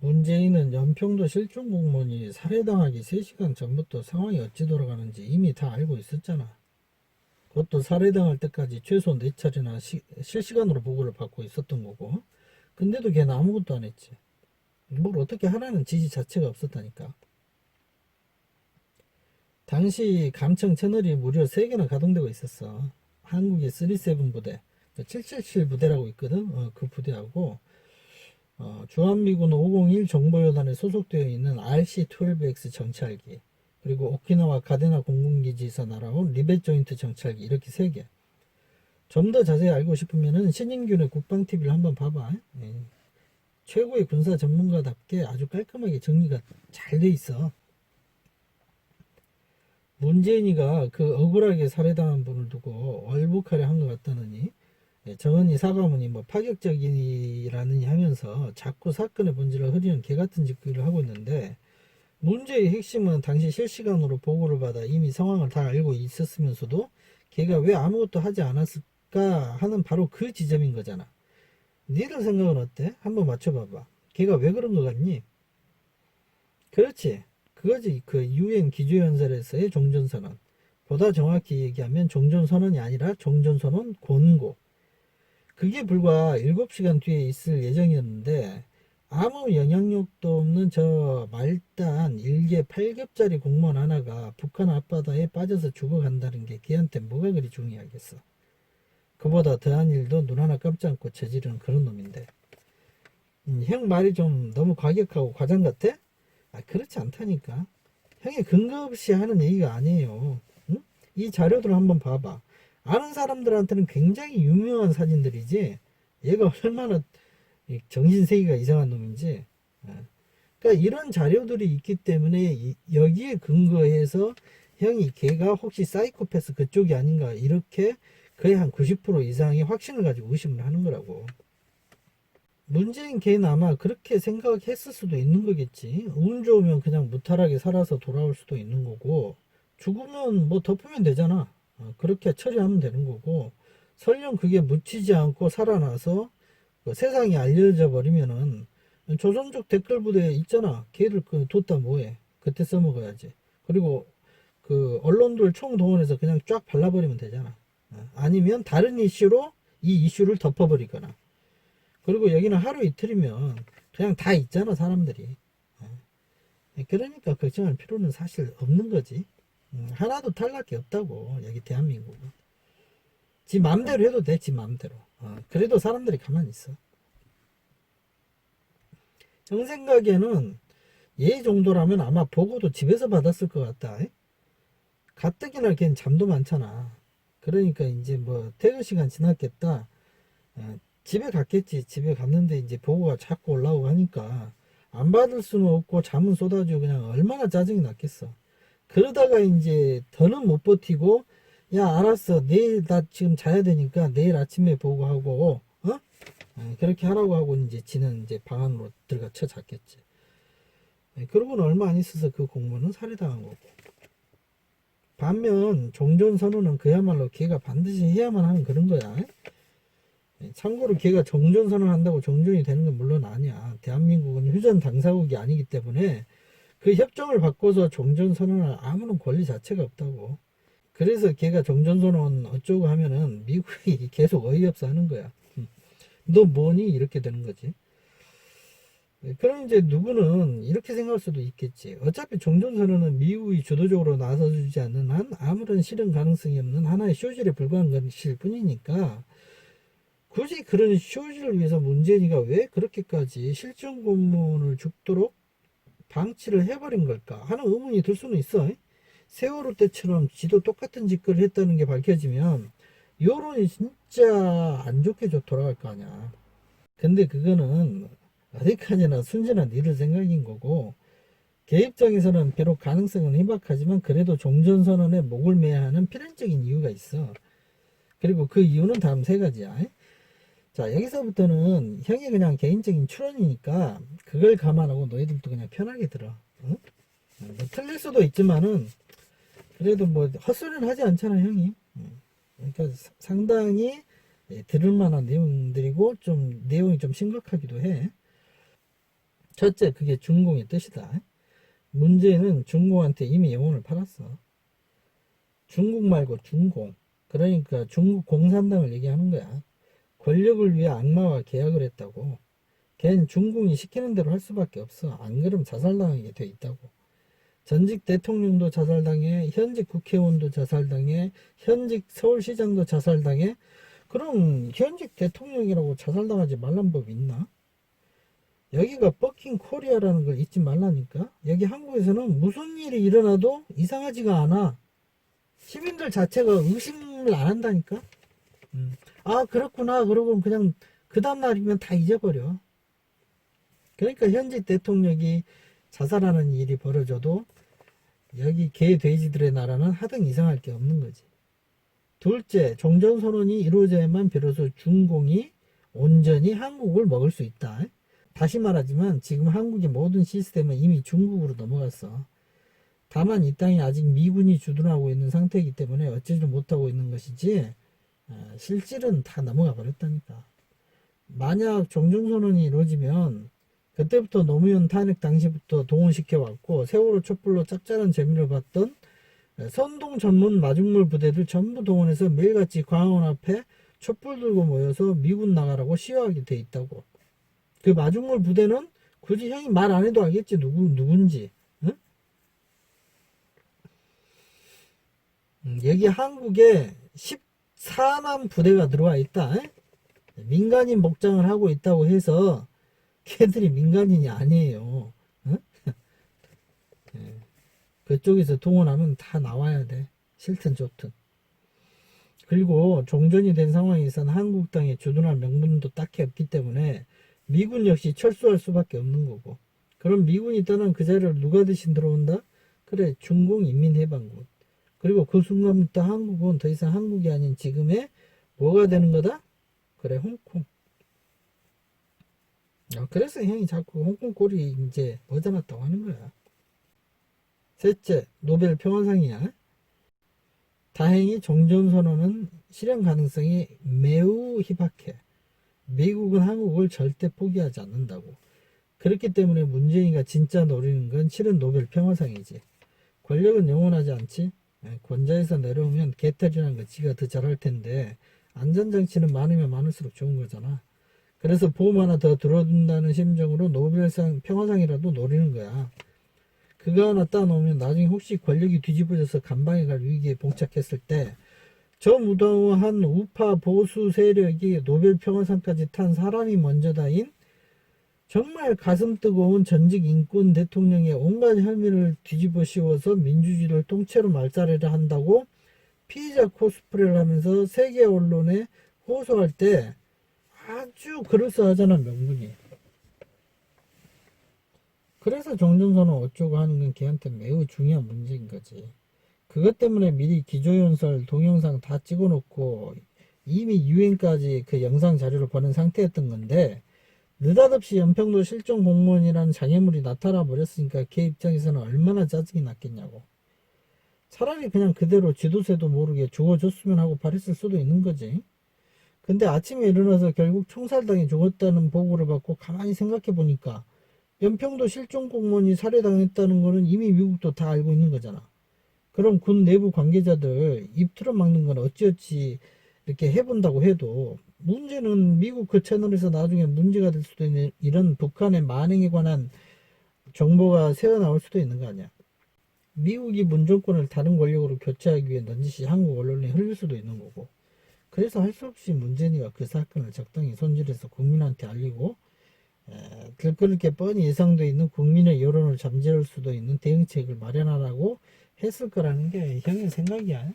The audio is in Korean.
문재인은 연평도 실종 공무원이 살해당하기 3시간 전부터 상황이 어찌 돌아가는지 이미 다 알고 있었잖아. 그것도 살해당할 때까지 최소 4차례나 실시간으로 보고를 받고 있었던 거고. 근데도 걔는 아무것도 안 했지. 뭘 어떻게 하라는 지시 자체가 없었다니까. 당시 감청 채널이 무려 3개나 가동되고 있었어. 한국의 37 부대, 777 부대라고 있거든. 그 부대하고 주한미군 501 정보요단에 소속되어 있는 RC-12X 정찰기, 그리고 오키나와 가데나 공군기지에서 날아온 리벳 조인트 정찰기, 이렇게 3개. 좀 더 자세히 알고 싶으면은 신인균의 국방TV를 한번 봐봐. 예. 최고의 군사 전문가답게 아주 깔끔하게 정리가 잘 돼 있어. 문재인이가 그 억울하게 살해당한 분을 두고 얼북하려 한 것 같다느니, 정은이 사과문이 뭐 파격적이라느니 하면서 자꾸 사건의 본질을 흐리는 개같은 짓거리를 하고 있는데, 문제의 핵심은 당시 실시간으로 보고를 받아 이미 상황을 다 알고 있었으면서도 걔가 왜 아무것도 하지 않았을까 하는 바로 그 지점인 거잖아. 니들 생각은 어때? 한번 맞춰봐봐. 걔가 왜 그런 거 같니? 그렇지. 그거지. 그 UN 기조연설에서의 종전선언. 보다 정확히 얘기하면 종전선언이 아니라 종전선언 권고. 그게 불과 7시간 뒤에 있을 예정이었는데, 아무 영향력도 없는 저 말단 1개 8급짜리 공무원 하나가 북한 앞바다에 빠져서 죽어간다는 게 걔한테 뭐가 그리 중요하겠어. 그보다 더한 일도 눈 하나 깜짝 않고 저지르는 그런 놈인데. 형 말이 좀 너무 과격하고 과장 같아? 그렇지 않다니까. 형이 근거 없이 하는 얘기가 아니에요. 응? 이 자료들을 한번 봐봐. 아는 사람들한테는 굉장히 유명한 사진들이지, 얘가 얼마나 정신세계가 이상한 놈인지. 그러니까 이런 자료들이 있기 때문에 여기에 근거해서 형이 걔가 혹시 사이코패스 그쪽이 아닌가, 이렇게 거의 한 90% 이상의 확신을 가지고 의심을 하는 거라고. 문재인 걔는 아마 그렇게 생각했을 수도 있는 거겠지. 운 좋으면 그냥 무탈하게 살아서 돌아올 수도 있는 거고, 죽으면 뭐 덮으면 되잖아. 그렇게 처리하면 되는 거고, 설령 그게 묻히지 않고 살아나서 그 세상이 알려져 버리면은, 조선족 댓글 부대 있잖아. 걔를 그 뒀다 뭐해. 그때 써먹어야지. 그리고 그 언론들 총동원해서 그냥 쫙 발라버리면 되잖아. 아니면 다른 이슈로 이 이슈를 덮어버리거나. 그리고 여기는 하루 이틀이면 그냥 다 있잖아, 사람들이. 그러니까 걱정할 필요는 사실 없는 거지. 하나도 탈락이 없다고, 여기 대한민국은. 지 맘대로 해도 돼, 지 맘대로. 그래도 사람들이 가만히 있어. 형 생각에는 얘 정도라면 아마 보고도 집에서 받았을 것 같다. 가뜩이나 걔는 잠도 많잖아. 그러니까 이제 뭐 퇴근 시간 지났겠다. 집에 갔겠지. 집에 갔는데 이제 보고가 자꾸 올라오고 하니까 안 받을 수는 없고 잠은 쏟아지고 그냥 얼마나 짜증이 났겠어. 그러다가 이제 더는 못 버티고, 야 알았어, 내일 나 지금 자야 되니까 내일 아침에 보고하고 그렇게 하라고 하고 이제 지는 이제 방 안으로 들어가 쳐 잤겠지. 그러고는 얼마 안 있어서 그 공무원은 살해당한 거고. 반면 종전선언은 그야말로 걔가 반드시 해야만 하는 그런 거야. 참고로 걔가 종전선언 한다고 종전이 되는 건 물론 아니야. 대한민국은 휴전 당사국이 아니기 때문에 그 협정을 바꿔서 종전선언할 아무런 권리 자체가 없다고. 그래서 걔가 종전선언 어쩌고 하면은 미국이 계속 어이없어 하는 거야. 너 뭐니? 이렇게 되는 거지. 그럼 이제 누구는 이렇게 생각할 수도 있겠지. 어차피 종전선언은 미국이 주도적으로 나서주지 않는 한 아무런 실현 가능성이 없는 하나의 쇼질에 불과한 것일 뿐이니까, 굳이 그런 쇼질을 위해서 문재인이가 왜 그렇게까지 실종 공무원을 죽도록 방치를 해버린 걸까 하는 의문이 들 수는 있어. 세월호 때처럼 지도 똑같은 짓거리를 했다는 게 밝혀지면 여론이 진짜 안 좋게 돌아갈 거 아니야. 근데 그거는 어디까지나 순진한 니들 생각인 거고, 걔 입장에서는 비록 가능성은 희박하지만 그래도 종전선언에 목을 매야 하는 필연적인 이유가 있어. 그리고 그 이유는 다음 3가지야. 자, 여기서부터는 형이 그냥 개인적인 추론이니까 그걸 감안하고 너희들도 그냥 편하게 들어. 응? 뭐 틀릴 수도 있지만은 그래도 뭐 헛소리는 하지 않잖아, 형이. 그러니까 상당히 들을 만한 내용들이고 좀 내용이 좀 심각하기도 해. 첫째, 그게 중공의 뜻이다. 문제는 중공한테 이미 영혼을 팔았어. 중국 말고 중공. 그러니까 중국 공산당을 얘기하는 거야. 권력을 위해 악마와 계약을 했다고. 걔는 중공이 시키는 대로 할 수밖에 없어. 안 그러면 자살당하게 돼 있다고. 전직 대통령도 자살당해, 현직 국회의원도 자살당해, 현직 서울시장도 자살당해. 그럼 현직 대통령이라고 자살당하지 말란 법이 있나? 여기가 버킹 코리아라는 걸 잊지 말라니까. 여기 한국에서는 무슨 일이 일어나도 이상하지가 않아. 시민들 자체가 의심을 안 한다니까. 아 그렇구나 그러고 그냥 그 다음날이면 다 잊어버려. 그러니까 현직 대통령이 자살하는 일이 벌어져도 여기 개 돼지들의 나라는 하등 이상할 게 없는 거지. 둘째, 종전선언이 이루어져야만 비로소 중공이 온전히 한국을 먹을 수 있다. 다시 말하지만 지금 한국의 모든 시스템은 이미 중국으로 넘어갔어. 다만 이 땅이 아직 미군이 주둔하고 있는 상태이기 때문에 어찌를 못하고 있는 것이지 실질은 다 넘어가 버렸다니까. 만약 종전선언이 이루어지면 그때부터 노무현 탄핵 당시부터 동원시켜왔고 세월호 촛불로 짭짤한 재미를 봤던 선동 전문 마중물 부대들 전부 동원해서 매일같이 광화문 앞에 촛불 들고 모여서 미군 나가라고 시위하게 돼 있다고. 그 마중물 부대는 굳이 형이 말 안 해도 알겠지 누군지. 응? 여기 한국에 14만 부대가 들어와 있다. 민간인 복장을 하고 있다고 해서 걔들이 민간인이 아니에요. 응? 그쪽에서 동원하면 다 나와야 돼. 싫든 좋든. 그리고 종전이 된 상황에서는 한국 땅에 주둔할 명분도 딱히 없기 때문에 미군 역시 철수할 수밖에 없는 거고. 그럼 미군이 떠난 그 자리를 누가 대신 들어온다? 그래, 중공인민해방군. 그리고 그 순간부터 한국은 더 이상 한국이 아닌 지금의 뭐가 되는 거다? 그래, 홍콩. 그래서 형이 자꾸 홍콩 꼴이 이제 어져났다고 하는 거야. 셋째, 노벨 평화상이야. 다행히 종전선언은 실현 가능성이 매우 희박해. 미국은 한국을 절대 포기하지 않는다고. 그렇기 때문에 문재인이가 진짜 노리는 건 실은 노벨 평화상이지. 권력은 영원하지 않지. 권좌에서 내려오면 개털이라는 거 지가 더 잘할 텐데 안전장치는 많으면 많을수록 좋은 거잖아. 그래서 보험 하나 더 들어준다는 심정으로 노벨상 평화상이라도 노리는 거야. 그거 하나 따놓으면 나중에 혹시 권력이 뒤집어져서 간방에 갈 위기에 봉착했을 때 저 무도한 우파 보수 세력이 노벨 평화상까지 탄 사람이 먼저다인 정말 가슴 뜨거운 전직 인권 대통령의 온갖 혐의를 뒤집어 씌워서 민주주의를 통째로 말살해야 한다고 피의자 코스프레를 하면서 세계 언론에 호소할 때 아주 그럴싸하잖아 명분이. 그래서 종전선언 어쩌고 하는 건 걔한테 매우 중요한 문제인 거지. 그것 때문에 미리 기조연설 동영상 다 찍어놓고 이미 유엔까지 그 영상 자료를 보낸 상태였던 건데 느닷없이 연평도 실종 공무원이라는 장애물이 나타나 버렸으니까 걔 입장에서는 얼마나 짜증이 났겠냐고. 차라리 그냥 그대로 지도새도 모르게 죽어줬으면 하고 바랬을 수도 있는 거지. 근데 아침에 일어나서 결국 총살당해 죽었다는 보고를 받고 가만히 생각해 보니까 연평도 실종 공무원이 살해당했다는 거는 이미 미국도 다 알고 있는 거잖아. 그럼 군 내부 관계자들 입 틀어막는 건 어찌어찌 이렇게 해본다고 해도 문제는 미국 그 채널에서 나중에 문제가 될 수도 있는 이런 북한의 만행에 관한 정보가 새어나올 수도 있는 거 아니야. 미국이 문정권을 다른 권력으로 교체하기 위해 넌지시 한국 언론에 흘릴 수도 있는 거고. 그래서 할 수 없이 문재인이가 그 사건을 적당히 손질해서 국민한테 알리고 들끓을 게 뻔히 예상돼 있는 국민의 여론을 잠재울 수도 있는 대응책을 마련하라고 했을 거라는 게 형의 생각이야.